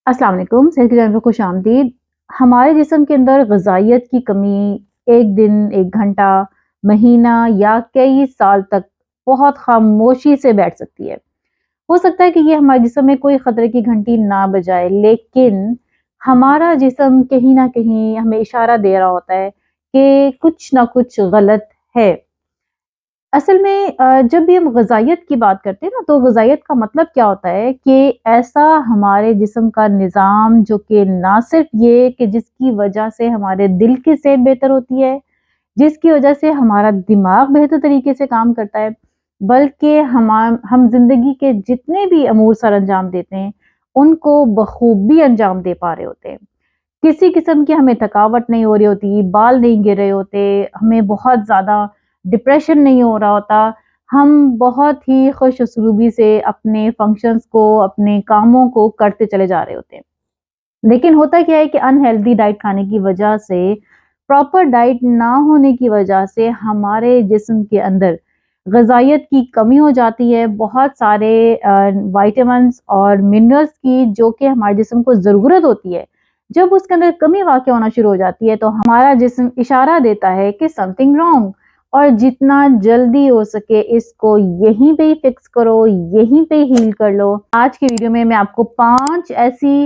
अस्सलाम वालेकुम, सेहत की जानब में खुशामदीद। हमारे जिस्म के अंदर ग़िज़ाइयत की कमी एक दिन, 1 घंटा, महीना या कई साल तक बहुत ख़ामोशी से बैठ सकती है। हो सकता है कि ये हमारे जिस्म में कोई ख़तरे की घंटी ना बजाए, लेकिन हमारा जिस्म कहीं न कहीं हमें इशारा दे रहा होता है कि कुछ ना कुछ गलत है। असल में जब भी हम ग़िज़ाइयत की बात करते हैं ना, तो ग़िज़ाइयत का मतलब क्या होता है कि ऐसा हमारे जिस्म का निज़ाम जो कि ना सिर्फ़ ये कि जिसकी वजह से हमारे दिल की सेहत बेहतर होती है, जिसकी वजह से हमारा दिमाग बेहतर तरीके से काम करता है, बल्कि हम ज़िंदगी के जितने भी अमूर सरअंजाम देते हैं, उनको बखूबी अंजाम दे पा रहे होते हैं। किसी किस्म की हमें थकावट नहीं हो रही होती, बाल नहीं गिर रहे होते, हमें बहुत ज़्यादा डिप्रेशन नहीं हो रहा होता। हम बहुत ही खुश उसलूबी से अपने फंक्शंस को, अपने कामों को करते चले जा रहे होते हैं। लेकिन होता क्या है कि अनहेल्दी डाइट खाने की वजह से, प्रॉपर डाइट ना होने की वजह से हमारे जिस्म के अंदर ग़िज़ाइयत की कमी हो जाती है। बहुत सारे विटामिन्स और मिनरल्स की जो कि हमारे जिस्म को ज़रूरत होती है, जब उसके अंदर कमी वाक़या होना शुरू हो जाती है, तो हमारा जिस्म इशारा देता है कि समथिंग रॉन्ग और जितना जल्दी हो सके इसको यहीं पे ही फिक्स करो, यहीं पे हील कर लो। आज की वीडियो में मैं आपको 5 ऐसी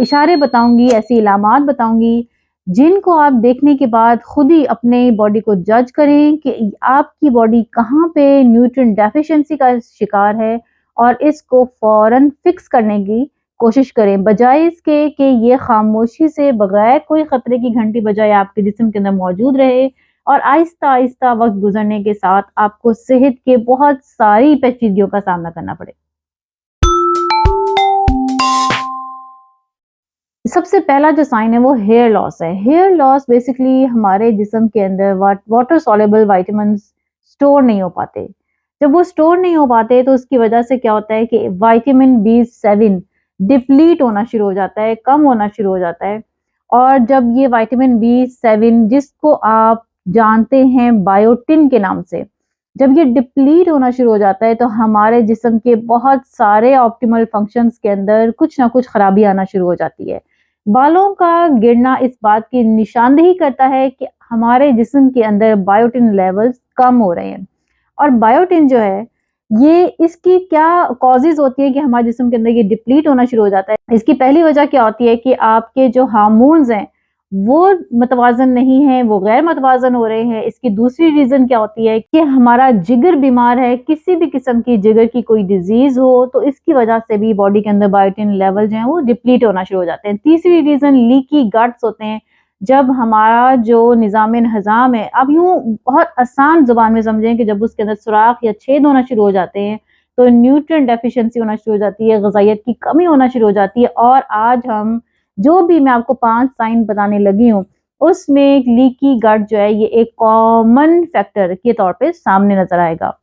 इशारे बताऊँगी, ऐसी इलामात बताऊँगी, जिनको आप देखने के बाद खुद ही अपने बॉडी को जज करें कि आपकी बॉडी कहाँ पे न्यूट्रिएंट डेफिशिएंसी का शिकार है और इसको फ़ौरन फिक्स करने की कोशिश करें। बजाए इसके कि ये खामोशी से बगैर कोई खतरे की घंटी बजाए आपके जिस्म के अंदर मौजूद रहे और आहिस्ता-आहिस्ता वक़्त गुज़रने के साथ आपको सेहत के बहुत सारी पेचीदगियों का सामना करना पड़े। सबसे पहला जो साइन है वो हेयर लॉस है। हेयर लॉस बेसिकली हमारे जिस्म के अंदर वाटर सॉल्युबल विटामिन्स स्टोर नहीं हो पाते। जब वो स्टोर नहीं हो पाते तो उसकी वजह से क्या होता है कि विटामिन बी7 डिप्लीट होना शुरू हो जाता है, कम होना शुरू हो जाता है। और जब ये विटामिन बी7 जिसको आप जानते हैं बायोटिन के नाम से, जब ये डिप्लीट होना शुरू हो जाता है तो हमारे जिस्म के बहुत सारे ऑप्टिमल फंक्शंस के अंदर कुछ ना कुछ खराबी आना शुरू हो जाती है। बालों का गिरना इस बात की निशानदेही करता है कि हमारे जिस्म के अंदर बायोटिन लेवल्स कम हो रहे हैं। और बायोटिन जो है, ये इसकी क्या कॉजेज़ होती है कि हमारे जिस्म के अंदर ये डिप्लीट होना शुरू हो जाता है। इसकी पहली वजह क्या होती है कि आपके जो हार्मोन्स हैं, वो मतवाज़न नहीं है, वो गैर मतवाज़न हो रहे हैं। इसकी दूसरी रीज़न क्या होती है कि हमारा जिगर बीमार है, किसी भी किस्म की जिगर की कोई डिज़ीज़ हो, तो इसकी वजह से भी बॉडी के अंदर बायोटिन लेवल जो हैं, वो डिप्लीट होना शुरू हो जाते हैं। तीसरी रीज़न लीकी गट्स होते हैं। जब हमारा जो निज़ाम-ए-हज़ाम है, अब यूँ बहुत आसान ज़ुबान में समझें कि जब उसके अंदर सुराख या छेद होना शुरू हो जाते हैं, तो न्यूट्रिएंट डेफिशिएंसी होना शुरू हो जाती है, ग़िज़ाइयत की कमी होना शुरू हो जाती है और आज हम जो भी मैं आपको 5 साइन बताने लगी हूँ, उसमें लीकी गट जो है, ये एक कॉमन फैक्टर के तौर पे सामने नज़र आएगा।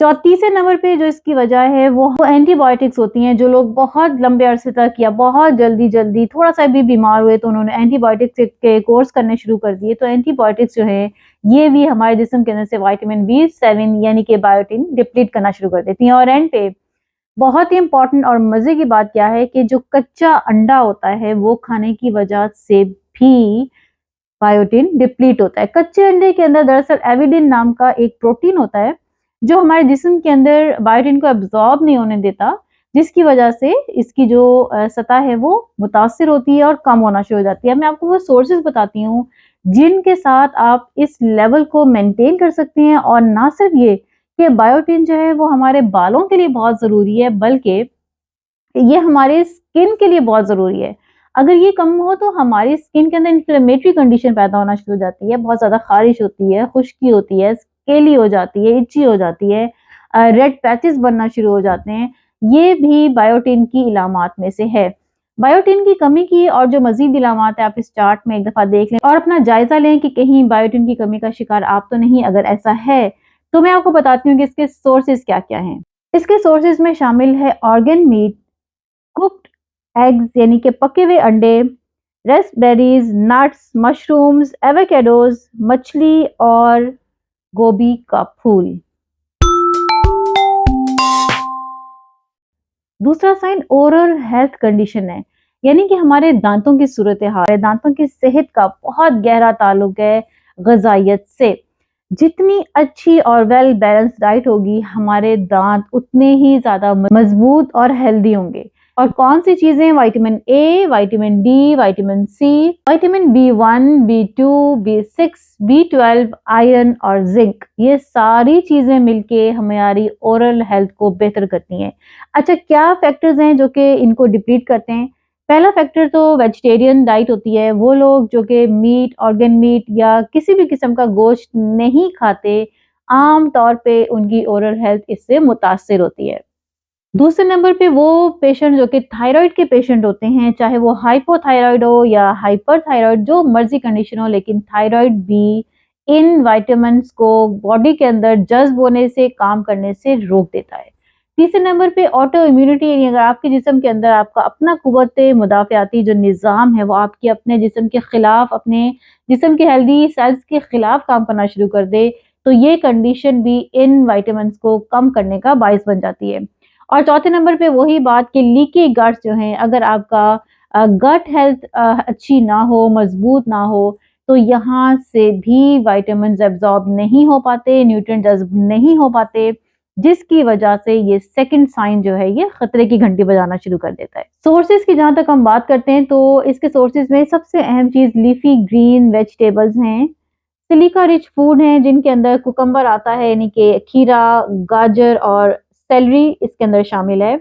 तीसरे नंबर पे जो इसकी वजह है वो एंटीबायोटिक्स होती हैं। जो लोग बहुत लंबे अरसे तक या बहुत जल्दी-जल्दी थोड़ा-सा भी बीमार हुए तो उन्होंने एंटीबायोटिक्स के कोर्स करने शुरू कर दिए। तो एंटीबायोटिक्स जो है, ये भी हमारे जिस्म के अंदर से विटामिन बी7 यानी कि बायोटिन डिप्लीट करना शुरू कर देती हैं। और एंड पे बहुत ही इम्पोर्टेंट और मज़े की बात क्या है कि जो कच्चा अंडा होता है, वो खाने की वजह से भी बायोटिन डिप्लीट होता है। कच्चे अंडे के अंदर दरअसल एविडिन नाम का एक प्रोटीन होता है, जो हमारे जिस्म के अंदर बायोटिन को एब्ज़ॉर्ब नहीं होने देता, जिसकी वजह से इसकी जो सतह है वो मुतासिर होती है और कम होना शुरू हो जाती है। मैं आपको वो सोर्सेज़ बताती हूँ, जिनके साथ आप इस लेवल को मेंटेन कर सकते हैं और ना सिर्फ ये कि बायोटिन जो है वो हमारे बालों के लिए बहुत ज़रूरी है, बल्कि ये हमारे स्किन के लिए बहुत ज़रूरी है। अगर ये कम हो तो हमारी स्किन के अंदर इन्फ्लेमेटरी कंडीशन पैदा होना शुरू हो जाती है, बहुत ज़्यादा ख़ारिश होती है, खुश्की होती है, स्केली हो जाती है, इची हो जाती है, रेड पैचेस बनना शुरू हो जाते हैं। ये भी बायोटिन की इलामात में से है। बायोटिन की कमी की और जो मज़ीद इलामात है, आप इस चार्ट में एक दफ़ा देख लें और अपना जायज़ा लें कि कहीं बायोटिन की कमी का शिकार आप तो नहीं। अगर ऐसा है, तो मैं आपको बताती हूँ कि इसके सोर्सेज़ क्या-क्या हैं। इसके सोर्सेज़ में शामिल है ऑर्गन मीट, कुक्ड एग्स यानी कि पके हुए अंडे, रास्पबेरीज, नट्स, मशरूम्स, एवोकाडोज, मछली और गोभी का फूल। दूसरा साइन ओरल हेल्थ कंडीशन है। यानी कि हमारे दांतों की सूरत हाल, दांतों की सेहत का बहुत गहरा ताल्लुक है ग़िज़ाइयत से। जितनी अच्छी और वेल बैलेंस्ड डाइट होगी, हमारे दांत उतने ही ज़्यादा मजबूत और हेल्दी होंगे। और कौन सी चीज़ें? Vitamin A, vitamin D, vitamin C, vitamin B1, B2, B6, B12, iron और जिंक। ये सारी चीज़ें मिलके हमारी ओरल हेल्थ को बेहतर करती हैं। अच्छा, क्या फैक्टर्स हैं जो कि इनको डिप्लीट करते हैं? पहला फैक्टर तो वेजिटेरियन डाइट होती है। वो लोग जो कि मीट, ऑर्गन मीट या किसी भी किस्म का गोश्त नहीं खाते, आम तौर पे उनकी ओरल हेल्थ इससे मुतासिर होती है। दूसरे नंबर पे वो पेशेंट जो कि थायराइड के पेशेंट होते हैं, चाहे वो हाइपोथायराइड हो या हाइपरथायराइड, जो मर्जी कंडीशन हो, लेकिन थायराइड भी इन विटामिन्स को बॉडी के अंदर जज्ब होने से, काम करने से रोक देता है। तीसरे नंबर पे ऑटो इम्यूनिटी, यानी अगर आपके जिस्म के अंदर आपका अपना कुव्वत मुदाफ़ियाती जो निज़ाम है, वो आपके अपने जिस्म के खिलाफ, अपने जिस्म के हेल्दी सेल्स के खिलाफ काम करना शुरू कर दे, तो ये कंडीशन भी इन विटामिन्स को कम करने का बायस बन जाती है। और चौथे नंबर पे वही बात कि लीकी गट्स जो हैं, अगर आपका गट हेल्थ अच्छी ना हो, मजबूत ना हो, तो यहाँ से भी विटामिन्स एब्जॉर्ब नहीं हो पाते, न्यूट्रिएंट जज़्ब नहीं हो पाते, जिसकी वजह से ये सेकंड साइन जो है, ये खतरे की घंटी बजाना शुरू कर देता है। सोर्सेज की जहाँ तक हम बात करते हैं, तो इसके सोर्सेज में सबसे अहम चीज़ लीफी ग्रीन वेजिटेबल्स हैं। सिलिका रिच फूड हैं, जिनके अंदर कुकम्बर आता है, यानी कि खीरा, गाजर और सेलरी इसके अंदर शामिल है।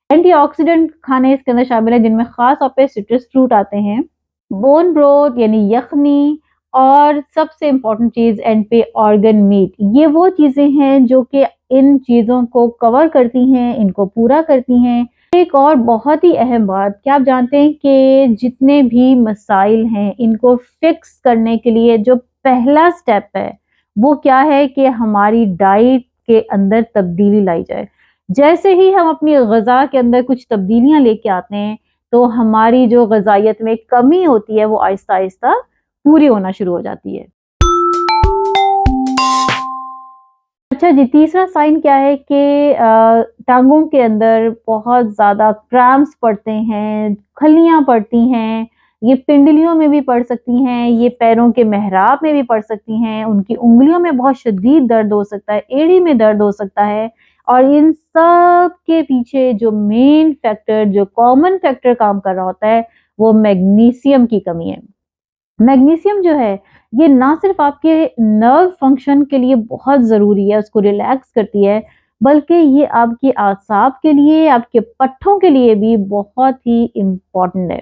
एंटीऑक्सीडेंट खाने इसके अंदर शामिल है, जिनमें खास तौर पे सिट्रस फ्रूट आते हैं। बोन ब्रोथ यानी यखनी, और सबसे इम्पोर्टेंट चीज़ एंड पे ऑर्गन मीट। ये वो चीज़ें हैं जो कि इन चीज़ों को कवर करती हैं, इनको पूरा करती हैं। एक और बहुत ही अहम बात, क्या आप जानते हैं कि जितने भी मसाइल हैं, इनको फिक्स करने के लिए जो पहला स्टेप है, वो क्या है कि हमारी डाइट के अंदर तब्दीली लाई जाए। जैसे ही हम अपनी ग़िज़ा के अंदर कुछ तब्दीलियाँ लेके आते हैं, तो हमारी जो ग़िज़ाइयत में कमी होती है, वो आहिस्ता-आहिस्ता पूरी होना शुरू हो जाती है। अच्छा जी, तीसरा साइन क्या है कि टाँगों के अंदर बहुत ज़्यादा क्रैम्प्स पड़ते हैं, खल्लियाँ पड़ती हैं, ये पिंडलियों में भी पड़ सकती हैं, ये पैरों के मेहराब में भी पड़ सकती हैं, उनकी उँगलियों में बहुत शदीद दर्द हो सकता है, एड़ी में दर्द हो सकता है। और इन सब के पीछे जो मेन फैक्टर, जो कॉमन फैक्टर काम कर रहा होता है, वो मैग्नीशियम की कमी है। मैग्नीशियम जो है, ये ना सिर्फ आपके नर्व फंक्शन के लिए बहुत ज़रूरी है, उसको रिलैक्स करती है, बल्कि ये आपके आसाब के लिए, आपके पट्ठों के लिए भी बहुत ही इम्पोर्टेंट है।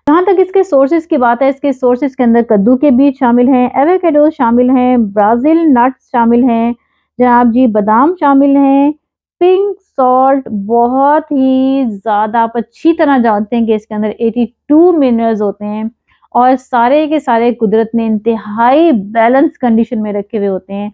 जहाँ तक इसके सोर्सेज़ की बात है, इसके सोर्सेज़ के अंदर कद्दू के बीज शामिल हैं, एवोकाडो शामिल हैं, ब्राज़ील नट्स शामिल हैं, जनाब जी बादाम शामिल हैं, पिंक सॉल्ट बहुत ही ज़्यादा, आप अच्छी तरह जानते हैं कि इसके अंदर 82 मिनरल्स होते हैं, और सारे के सारे कुदरत ने इंतहाई बैलेंस कंडीशन में रखे हुए होते हैं।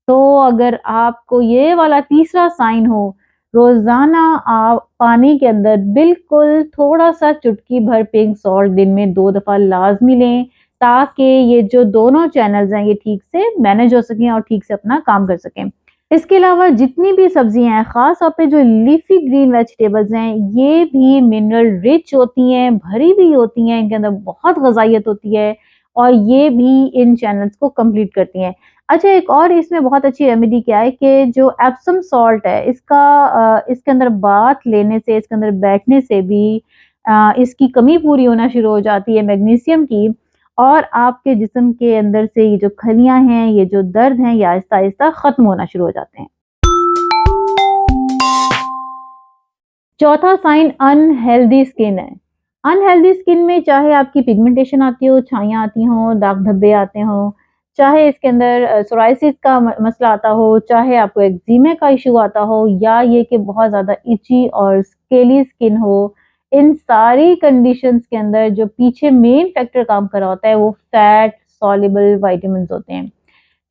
तो अगर आपको ये वाला तीसरा साइन हो, रोज़ाना आप पानी के अंदर बिल्कुल थोड़ा-सा चुटकी भर पिंक सॉल्ट दिन में 2 दफ़ा लाज़मी लें, ताकि ये जो दोनों चैनल्स हैं, ये ठीक से मैनेज हो सकें और ठीक से अपना काम कर सकें। इसके अलावा जितनी भी सब्जियां हैं, ख़ास तौर पे जो लीफी ग्रीन वेजिटेबल्स हैं, ये भी मिनरल रिच होती हैं, भरी हुई होती हैं, इनके अंदर बहुत ग़िज़ाइयत होती है, और ये भी इन चैनल्स को कंप्लीट करती हैं। अच्छा, एक और इसमें बहुत अच्छी रेमेडी क्या है कि जो एप्सम सॉल्ट है, इसका इसके अंदर बाथ लेने से, इसके अंदर बैठने से भी इसकी कमी पूरी होना शुरू हो जाती है मैग्नीशियम की, और आपके जिस्म के अंदर से ये जो खलियाँ हैं, ये जो दर्द हैं, ये आहिस्ता-आहिस्ता ख़त्म होना शुरू हो जाते हैं। चौथा साइन अनहेल्दी स्किन है। अनहेल्दी स्किन में चाहे आपकी पिगमेंटेशन आती हो, छाइयाँ आती हों, दाग धब्बे आते हों, चाहे इसके अंदर सोराइसिस का मसला आता हो, चाहे आपको एक्जिमा का इशू आता हो, या ये कि बहुत ज़्यादा इची और स्केली स्किन हो, इन सारी कंडीशंस के अंदर जो पीछे मेन फैक्टर काम कर रहा होता है, वो फैट सॉल्युबल विटामिन्स होते हैं।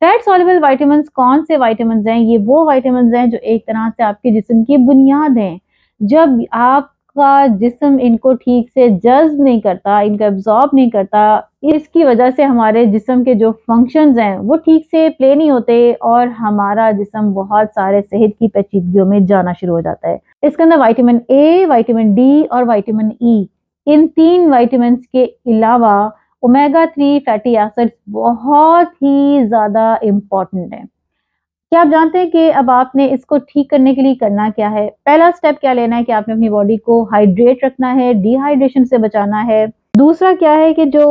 फैट सॉल्युबल विटामिन्स कौन से विटामिन्स हैं? ये वो विटामिन्स हैं जो एक तरह से आपके जिस्म की बुनियाद हैं। जब आपका जिस्म इनको ठीक से जज़्ब नहीं करता, इनको एब्ज़ॉर्ब नहीं करता, इसकी वजह से हमारे जिस्म के जो फंक्शंस हैं, वो ठीक से प्ले नहीं होते, और हमारा जिस्म बहुत सारे सेहत की पेचीदगियों में जाना शुरू हो जाता है। इसके अंदर विटामिन ए, विटामिन डी और विटामिन ई, इन 3 विटामिन्स के अलावा ओमेगा 3 फैटी एसिड्स बहुत ही ज़्यादा इम्पोर्टेंट है। क्या आप जानते हैं कि अब आपने इसको ठीक करने के लिए करना क्या है? पहला स्टेप क्या लेना है कि आपने अपनी बॉडी को हाइड्रेट रखना है, डिहाइड्रेशन से बचाना है। दूसरा क्या है कि जो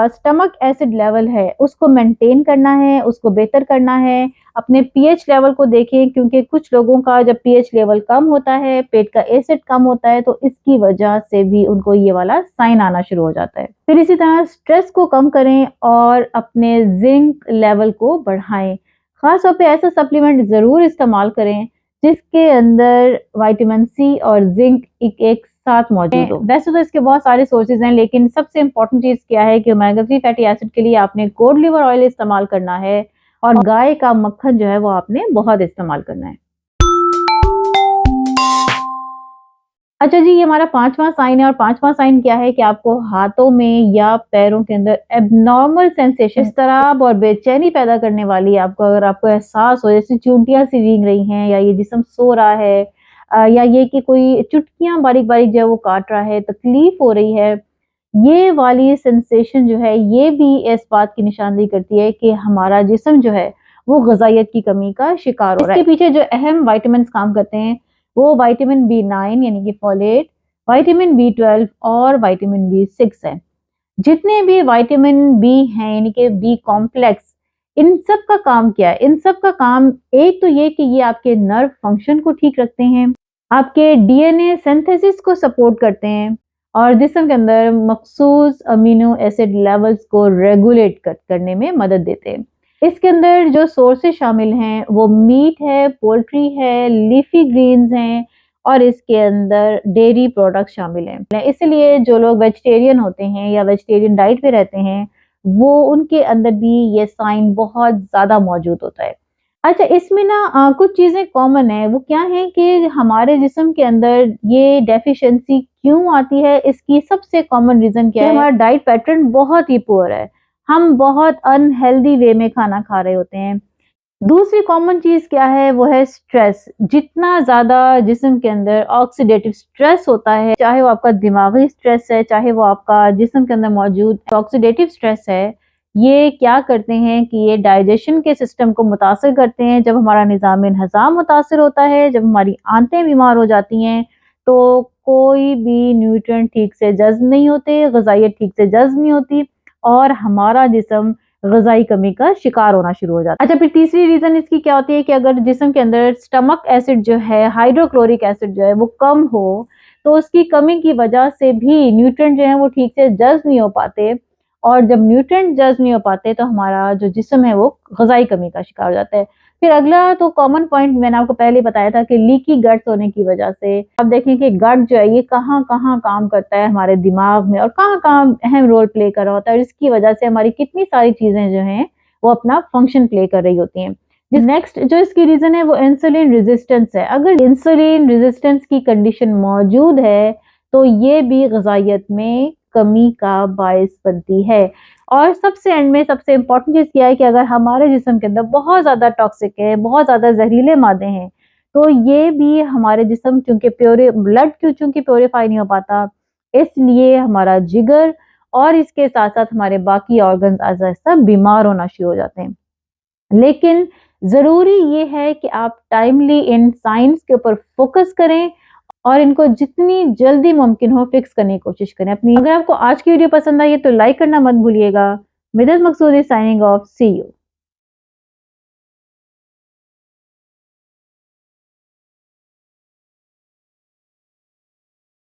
स्टमक एसिड लेवल है उसको मेंटेन करना है, उसको बेहतर करना है। अपने पीएच लेवल को देखें, क्योंकि कुछ लोगों का जब पीएच लेवल कम होता है, पेट का एसिड कम होता है, तो इसकी वजह से भी उनको ये वाला साइन आना शुरू हो जाता है। फिर इसी तरह स्ट्रेस को कम करें और अपने जिंक लेवल को बढ़ाएं। खास तौर पे ऐसा सप्लीमेंट ज़रूर इस्तेमाल करें जिसके अंदर विटामिन सी और जिंक एक साथ मौजूद हो। वैसे तो इसके बहुत सारे सोर्सेज हैं, लेकिन सबसे इम्पोर्टेंट चीज़ क्या है कि ओमेगा 3 फैटी एसिड के लिए आपने कोड लिवर ऑयल इस्तेमाल करना है और गाय का मक्खन जो है वो आपने बहुत इस्तेमाल करना है। अच्छा जी, ये हमारा 5वां साइन है और 5वां साइन क्या है कि आपको हाथों में या पैरों के अंदर एबनॉर्मल सेंसेशन, इज़्तिराब और बेचैनी पैदा करने वाली, आपको अगर आपको एहसास हो जैसे चूंटियां सी भीग रही हैं या ये जिस्म सो रहा है, या ये कि कोई चुटकियां बारीक बारीक जो है वो काट रहा है, तकलीफ हो रही है, ये वाली सेंसेशन जो है ये भी इस बात की निशानदेही करती है कि हमारा जिस्म जो है वो ग़िज़ाइयत की कमी का शिकार हो रहा है। इसके पीछे जो अहम विटामिन्स काम करते हैं वो विटामिन B9 यानी कि फोलेट, विटामिन B12 और विटामिन B6 है। जितने भी विटामिन बी हैं यानी कि बी कॉम्प्लेक्स, इन सब का काम क्या है? इन सब का काम एक तो ये कि ये आपके नर्व फंक्शन को ठीक रखते हैं, आपके डीएनए सिंथेसिस को सपोर्ट करते हैं और जिस्म के अंदर मखसूस अमीनो एसिड लेवल्स को रेगुलेट करने में मदद देते हैं। इसके अंदर जो सोर्सेज शामिल हैं वो मीट है, पोल्ट्री है, लीफी ग्रीन्स हैं और इसके अंदर डेयरी प्रोडक्ट शामिल हैं। इसलिए जो लोग वेजिटेरियन होते हैं या वेजिटेरियन डाइट पे रहते हैं वो उनके अंदर भी ये साइन बहुत ज़्यादा मौजूद होता है। अच्छा, इसमें ना कुछ चीज़ें कॉमन है, वो क्या है कि हमारे जिस्म के अंदर ये डेफिशिएंसी क्यों आती है, इसकी सबसे कॉमन रीज़न क्या है? हमारा डाइट पैटर्न बहुत ही पुअर है, हम बहुत अनहेल्दी वे में खाना खा रहे होते हैं। दूसरी कॉमन चीज़ क्या है वो है स्ट्रेस। जितना ज़्यादा जिस्म के अंदर ऑक्सीडेटिव स्ट्रेस होता है, चाहे वो आपका दिमागी स्ट्रेस है, चाहे वो आपका जिस्म के अंदर मौजूद ऑक्सीडेटिव स्ट्रेस है, ये क्या करते हैं कि ये डाइजेशन के सिस्टम को मुतासिर करते हैं। जब हमारा निज़ाम हज़ाम मुतासिर होता है, जब हमारी आंतें बीमार हो जाती हैं, तो कोई भी न्यूट्रिएंट ठीक से जज़्ब नहीं होते, ग़िज़ाइयत ठीक से जज़्ब नहीं होती और हमारा जिस्म ग़िज़ाई कमी का शिकार होना शुरू हो जाता है। अच्छा, फिर तीसरी रीज़न इसकी क्या होती है कि अगर जिस्म के अंदर स्टमक एसिड जो है, हाइड्रोक्लोरिक एसिड जो है वो कम हो, तो उसकी कमी की वजह से भी न्यूट्रिएंट जो है वो ठीक से जज़्ब नहीं हो पाते और जब न्यूट्रिएंट जज़्ब नहीं हो पाते तो हमारा जो जिस्म है वो ग़िज़ाई कमी का शिकार हो जाता है। फिर अगला तो कॉमन पॉइंट मैंने आपको पहले बताया था कि लीकी गट्स होने की वजह से आप देखें कि गट जो है ये कहाँ-कहाँ काम करता है हमारे दिमाग में और कहाँ-कहाँ अहम रोल प्ले कर रहा होता है और इसकी वजह से हमारी कितनी सारी चीज़ें जो हैं वो अपना फंक्शन प्ले कर रही होती हैं। नेक्स्ट जो इसकी रीज़न है वो इंसुलिन रेजिस्टेंस है। अगर इंसुलिन रेजिस्टेंस की कंडीशन मौजूद है तो ये भी ग़िज़ाइयत में कमी का बायस बनती है। और सबसे एंड में सबसे इम्पोर्टेंट चीज़ क्या है कि अगर हमारे जिस्म के अंदर बहुत ज़्यादा टॉक्सिक है, बहुत ज़्यादा जहरीले मादे हैं, तो ये भी हमारे जिस्म चूँकि ब्लड चूँकि प्योरीफाई नहीं हो पाता, इसलिए हमारा जिगर और इसके साथ-साथ हमारे बाकी ऑर्गन्स आहिस्ता-आहिस्ता बीमार होना शुरू हो जाते हैं। लेकिन ज़रूरी ये है कि आप टाइमली इन साइंस के ऊपर फोकस करें और इनको जितनी जल्दी मुमकिन हो फिक्स करने की कोशिश करें अपनी। अगर आपको आज की वीडियो पसंद आई है तो लाइक करना मत भूलिएगा। Midat Maqsood is signing off, see you.